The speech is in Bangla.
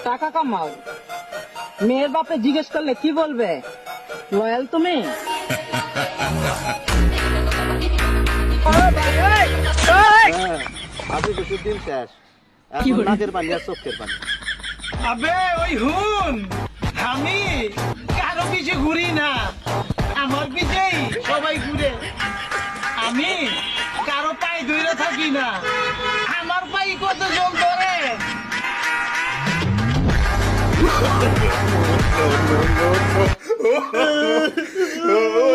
টাকা কামাও, মেয়ের বাপে জিজ্ঞেস করলে কি বলবে? লয়াল তুমি? আপনি তো দিন শেষ, এখন নাকের পানি আর চোখের পানি। আবে ওই হুন, আমি কারো পিছে ঘুরি না, আমার পিছেই সবাই ঘুরে। আমি কারো পায়ে ধরে থাকি না, আমার পায়ে কত জল ধরে। Oh,